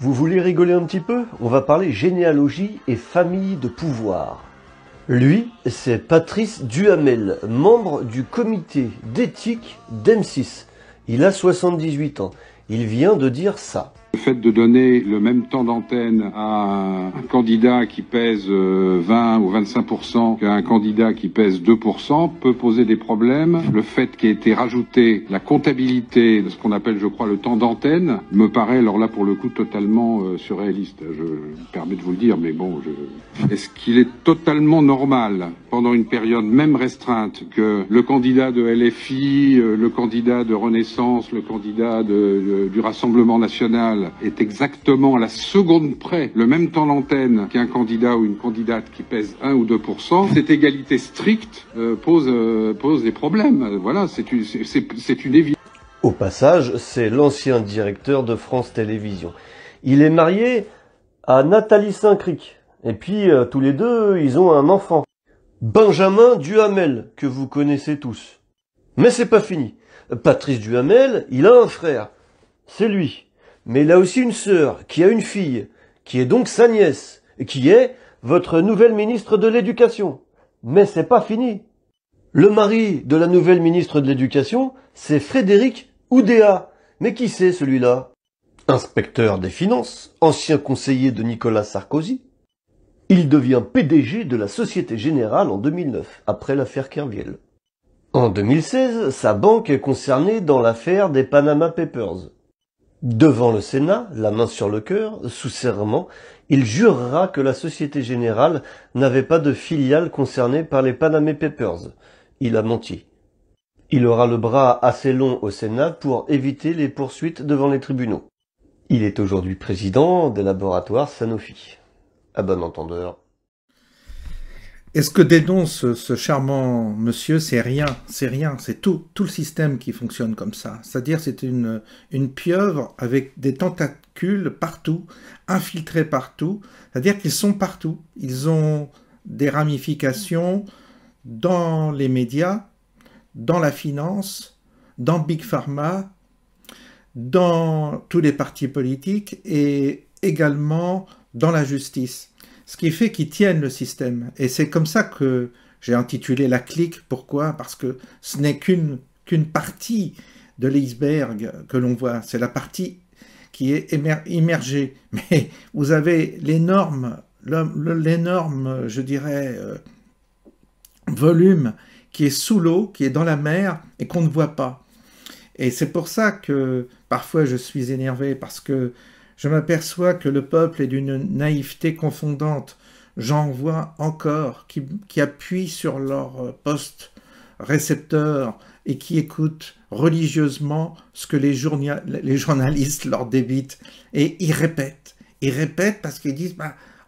Vous voulez rigoler un petit peu? On va parler généalogie et famille de pouvoir. Lui, c'est Patrice Duhamel, membre du comité d'éthique d'M6. Il a 78 ans. Il vient de dire ça. Le fait de donner le même temps d'antenne à un candidat qui pèse 20 ou 25% qu'à un candidat qui pèse 2% peut poser des problèmes. Le fait qu'ait été rajouté la comptabilité de ce qu'on appelle, je crois, le temps d'antenne me paraît, alors là, pour le coup, totalement surréaliste. Je me permets de vous le dire, mais bon, est-ce qu'il est totalement normal, pendant une période même restreinte, que le candidat de LFI, le candidat de Renaissance, le candidat du Rassemblement National est exactement à la seconde près le même temps d'antenne qu'un candidat ou une candidate qui pèse 1 ou 2%, cette égalité stricte pose des problèmes. Voilà, c'est une évidence. Au passage, c'est l'ancien directeur de France Télévisions. Il est marié à Nathalie Saint-Cric. Et puis, tous les deux, ils ont un enfant. Benjamin Duhamel, que vous connaissez tous. Mais c'est pas fini. Patrice Duhamel, il a un frère. C'est lui. Mais il a aussi une sœur, qui a une fille, qui est donc sa nièce, et qui est votre nouvelle ministre de l'Éducation. Mais c'est pas fini. Le mari de la nouvelle ministre de l'Éducation, c'est Frédéric Oudéa. Mais qui c'est celui-là? Inspecteur des finances, ancien conseiller de Nicolas Sarkozy. Il devient PDG de la Société Générale en 2009, après l'affaire Kerviel. En 2016, sa banque est concernée dans l'affaire des Panama Papers. Devant le Sénat, la main sur le cœur, sous serment, il jurera que la Société Générale n'avait pas de filiale concernée par les Panama Papers. Il a menti. Il aura le bras assez long au Sénat pour éviter les poursuites devant les tribunaux. Il est aujourd'hui président des laboratoires Sanofi. À bon entendeur. Et ce que dénonce ce charmant monsieur, c'est rien, c'est tout le système qui fonctionne comme ça. C'est-à-dire c'est une pieuvre avec des tentacules partout, infiltrés partout, c'est-à-dire qu'ils sont partout. Ils ont des ramifications dans les médias, dans la finance, dans Big Pharma, dans tous les partis politiques et également dans la justice. Ce qui fait qu'ils tiennent le système. Et c'est comme ça que j'ai intitulé la clique. Pourquoi? Parce que ce n'est qu'une partie de l'iceberg que l'on voit. C'est la partie qui est immergée. Mais vous avez l'énorme, je dirais, volume qui est sous l'eau, qui est dans la mer et qu'on ne voit pas. Et c'est pour ça que parfois je suis énervé, parce que je m'aperçois que le peuple est d'une naïveté confondante. J'en vois encore qui appuient sur leur poste récepteur et qui écoutent religieusement ce que les journalistes leur débitent. Et ils répètent parce qu'ils disent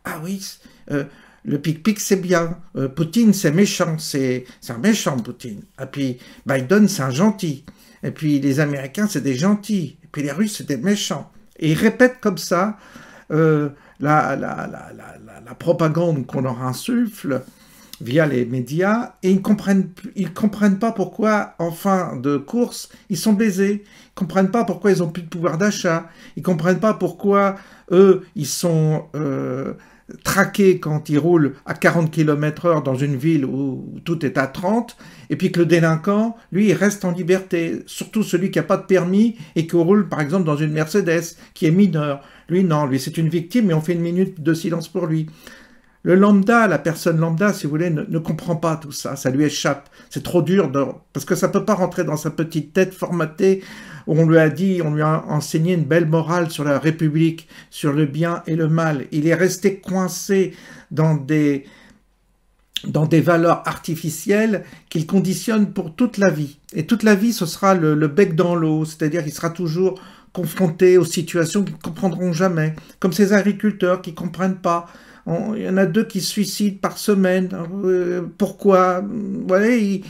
ah oui, le pic-pic c'est bien, Poutine c'est méchant, c'est un méchant Poutine. Et puis Biden c'est un gentil. Et puis les Américains c'est des gentils. Et puis les Russes c'est des méchants. Et ils répètent comme ça la propagande qu'on leur insuffle via les médias, et ils comprennent pas pourquoi, en fin de course, ils sont baisés. Ils comprennent pas pourquoi ils ont plus de pouvoir d'achat. Ils comprennent pas pourquoi, eux, ils sont traqués quand ils roulent à 40 km/h dans une ville où tout est à 30, et puis que le délinquant, lui, il reste en liberté. Surtout celui qui n'a pas de permis et qui roule, par exemple, dans une Mercedes, qui est mineur. Lui, non, lui, c'est une victime, mais on fait une minute de silence pour lui. Le lambda, la personne lambda, si vous voulez, ne comprend pas tout ça, ça lui échappe. C'est trop dur, parce que ça ne peut pas rentrer dans sa petite tête formatée, où on lui a enseigné une belle morale sur la République, sur le bien et le mal. Il est resté coincé dans des valeurs artificielles qu'il conditionne pour toute la vie. Et toute la vie, ce sera le bec dans l'eau, c'est-à-dire qu'il sera toujours confronté aux situations qu'ils ne comprendront jamais, comme ces agriculteurs qui ne comprennent pas. Il y en a 2 qui se suicident par semaine. Pourquoi? Voilà, ils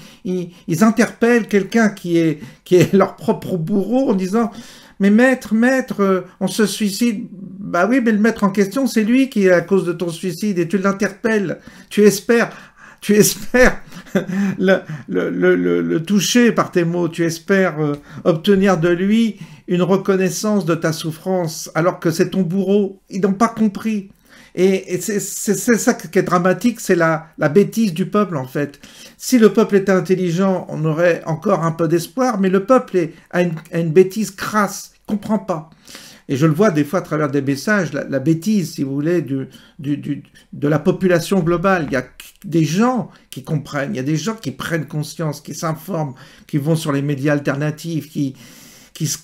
interpellent quelqu'un qui est leur propre bourreau en disant « Mais maître, on se suicide. » Bah oui, mais le maître en question, c'est lui qui est à cause de ton suicide et tu l'interpelles. Tu espères le toucher par tes mots, tu espères obtenir de lui une reconnaissance de ta souffrance, alors que c'est ton bourreau. Ils n'ont pas compris. Et c'est ça qui est dramatique, c'est la bêtise du peuple, en fait. Si le peuple était intelligent, on aurait encore un peu d'espoir, mais le peuple a une bêtise crasse, il ne comprend pas. Et je le vois des fois à travers des messages, la bêtise, si vous voulez, de la population globale. Il y a des gens qui comprennent, il y a des gens qui prennent conscience, qui s'informent, qui vont sur les médias alternatifs, qui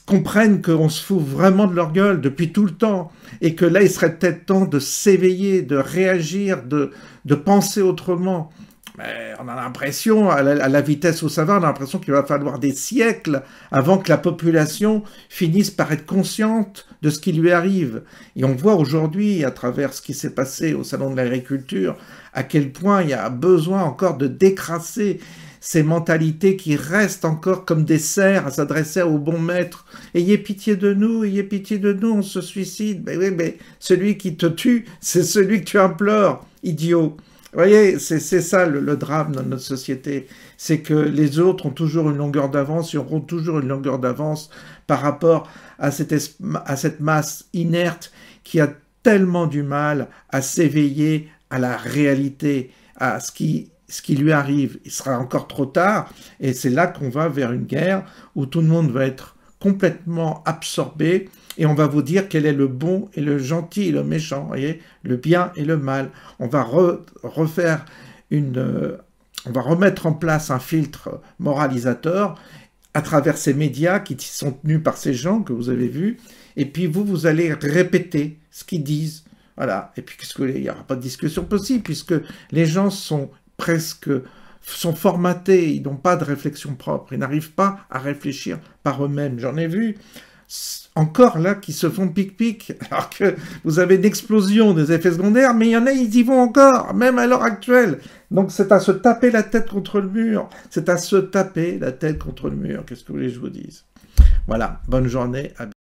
comprennent qu'on se fout vraiment de leur gueule depuis tout le temps, et que là, il serait peut-être temps de s'éveiller, de réagir, de penser autrement. Mais on a l'impression, à la vitesse où ça va, on a l'impression qu'il va falloir des siècles avant que la population finisse par être consciente de ce qui lui arrive. Et on voit aujourd'hui, à travers ce qui s'est passé au Salon de l'Agriculture, à quel point il y a besoin encore de décrasser ces mentalités qui restent encore comme des cerfs à s'adresser au bon maître. Ayez pitié de nous, on se suicide. Mais oui, mais celui qui te tue, c'est celui que tu implores, idiot. Vous voyez, c'est ça le drame dans notre société. C'est que les autres ont toujours une longueur d'avance et auront toujours une longueur d'avance par rapport à cette masse inerte qui a tellement du mal à s'éveiller à la réalité, à ce qui lui arrive. Il sera encore trop tard et c'est là qu'on va vers une guerre où tout le monde va être complètement absorbé et on va vous dire quel est le bon et le gentil et le méchant, voyez, le bien et le mal. On va on va remettre en place un filtre moralisateur à travers ces médias qui sont tenus par ces gens que vous avez vus, et puis vous allez répéter ce qu'ils disent, voilà, et puis il n'y aura pas de discussion possible puisque les gens sont formatés, ils n'ont pas de réflexion propre, ils n'arrivent pas à réfléchir par eux-mêmes. J'en ai vu encore là qui se font pic-pic, alors que vous avez une explosion des effets secondaires, mais il y en a, ils y vont encore, même à l'heure actuelle. Donc c'est à se taper la tête contre le mur, c'est à se taper la tête contre le mur, qu'est-ce que vous voulez que je vous dise? Voilà, bonne journée, à bientôt.